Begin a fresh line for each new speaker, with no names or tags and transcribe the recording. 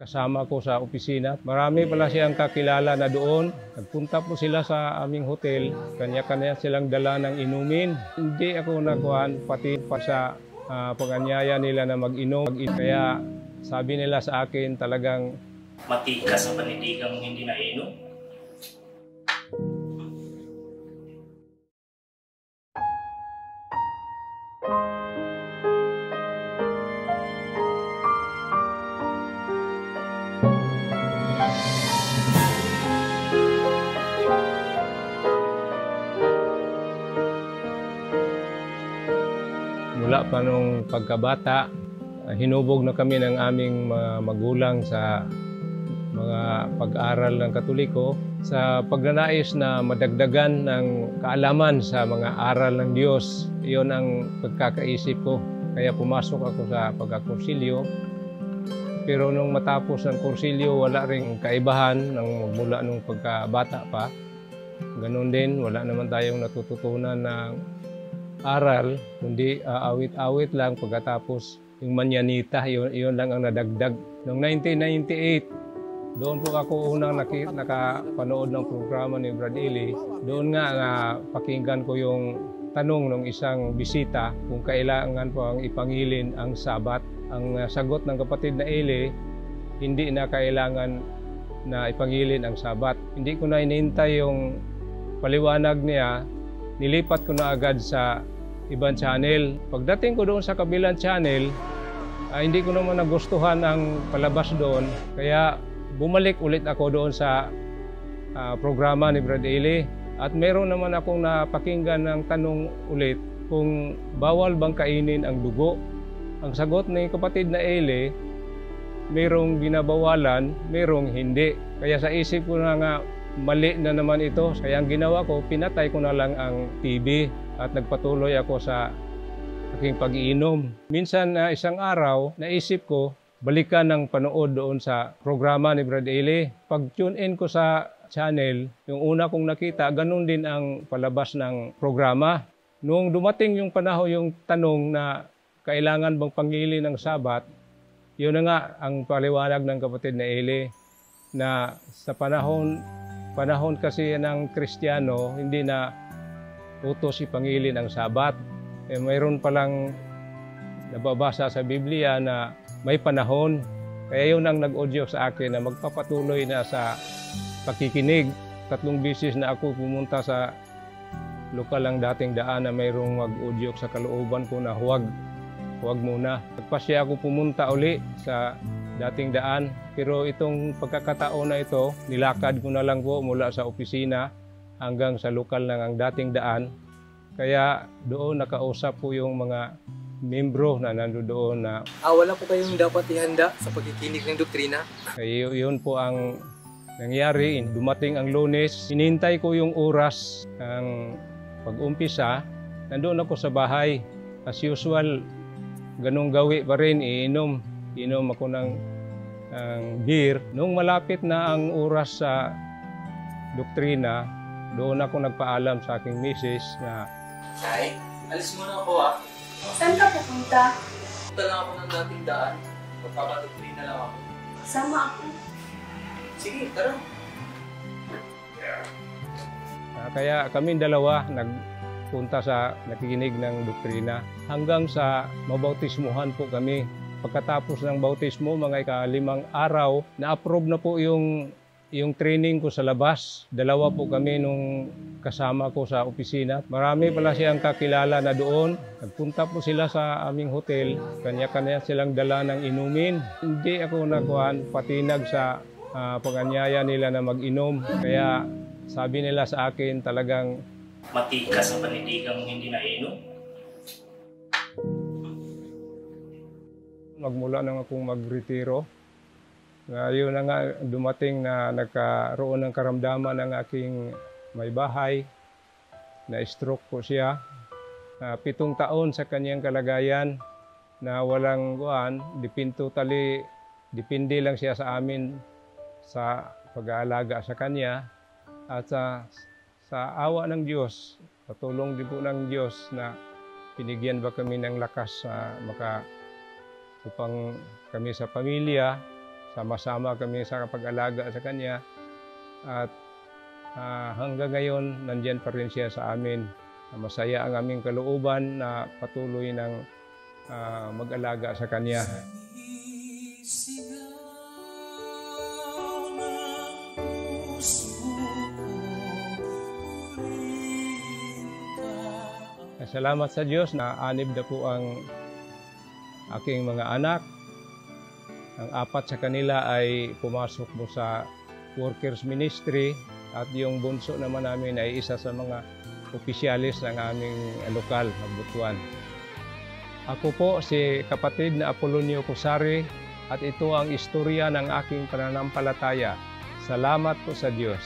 Kasama ko sa opisina. Marami pala siyang kakilala na doon. Nagpunta po sila sa aming hotel. Kanya-kanya silang dala ng inumin. Hindi ako nakuhan pati pa sa pag-anyaya nila na mag-inom. Kaya sabi nila sa akin talagang
matikas sa panindigang hindi nainom.
mula pa nung pagkabata, hinubog na kami ng aming mga magulang sa mga pag-aral ng Katoliko sa pagnanais na madagdagan ng kaalaman sa mga aral ng Diyos. Iyon ang pagkakaisip ko. Kaya pumasok ako sa pagkakursilyo. Pero nung matapos ng kursilyo, wala ring kaibahan ng mula nung pagkabata pa. Ganon din, wala naman tayong natututunan ng aral, kundi awit-awit lang pagkatapos yung manyanita, yun lang ang nadagdag. Noong 1998, doon po ako unang nakapanood ng programa ni Brad Eli. Doon nga napakinggan ko yung tanong ng isang bisita kung kailangan po ang ipangilin ang Sabat. Ang sagot ng kapatid na Eli, hindi na kailangan na ipangilin ang Sabat. Hindi ko na inintay yung paliwanag niya, nilipat ko na agad sa ibang channel. Pagdating ko doon sa kabilang channel, hindi ko naman nagustuhan ang palabas doon. Kaya bumalik ulit ako doon sa programa ni Brad Eli. At meron naman akong napakinggan ng tanong ulit kung bawal bang kainin ang dugo. Ang sagot ni kapatid na Eli, merong binabawalan, merong hindi. Kaya sa isip ko na nga, mali na naman ito. Kaya ang ginawa ko, pinatay ko na lang ang TV at nagpatuloy ako sa aking pag-iinom. Minsan isang araw, naisip ko, balikan ng panood doon sa programa ni Brad Eli. Pag tune in ko sa channel, yung una kong nakita, ganun din ang palabas ng programa. Noong dumating yung panahon, yung tanong na kailangan bang pangili ng Sabat, yun na nga ang paliwanag ng kapatid na Eli, na sa panahon kasi ng Kristiyano, hindi na utos ipangilin ang Sabat. Mayroon palang nababasa sa Biblia na may panahon. Kaya yun ang nag-audio sa akin na magpapatuloy na sa pakikinig. 3 beses na ako pumunta sa lokal ang dating daan na mayroong mag-audio sa kalooban ko na huwag muna. Nagpasya ako pumunta uli sa dating daan. Pero itong pagkakataon na ito, nilakad ko na lang po mula sa opisina hanggang sa lokal ng ang dating daan. Kaya doon nakausap po yung mga membro na nandoon na
wala po kayong dapat ihanda sa pagkikinig ng doktrina?
Kaya yun po ang nangyari. Dumating ang Lunes, hinintay ko yung oras ng pag-umpisa. Nandoon ako sa bahay. As usual, ganong gawi pa rin, iinom ako ng beer. Nung malapit na ang oras sa doktrina, doon ako nagpaalam sa aking misis na
Say, alis muna ako
Saan ka pupunta?
Punta lang ako ng dating daan. Magpapadoktrina lang ako.
Sama ako.
Sige, tara.
Kaya kami dalawa nagpunta sa nakikinig ng doktrina hanggang sa mabautismuhan po kami. Pagkatapos ng bautismo, mga ika-5 araw, na-approve na po yung training ko sa labas. 2 po kami nung kasama ko sa opisina. Marami pala siyang kakilala na doon. Nagpunta po sila sa aming hotel. Kanya-kanya silang dala ng inumin. Hindi ako patinag sa pag-anyaya nila na mag-inom. Kaya sabi nila sa akin talagang
matikas sa panindigang hindi nainom.
Magmula nang akong magretiro. Yun na nga dumating na nagkaroon ng karamdaman ng aking may bahay. Na-stroke po siya. 7 taon sa kanyang kalagayan na walang depende lang siya sa amin sa pag-aalaga sa kanya. At sa awa ng Diyos, Sa tulong din po ng Diyos na binigyan ba kami ng lakas upang kami sa pamilya, sama-sama kami sa pag-alaga sa Kanya. At hanggang ngayon, nandyan pa rin siya sa amin. Masaya ang aming kalooban na patuloy ng mag-alaga sa Kanya. Salamat sa Diyos na anib na po ang aking mga anak. Ang 4 sa kanila ay pumasok mo sa workers ministry at yung bunso naman namin ay isa sa mga opisyalis ng aming lokal na Butuan. Ako po si kapatid na Apolonio Cosare at ito ang istorya ng aking pananampalataya. Salamat po sa Diyos.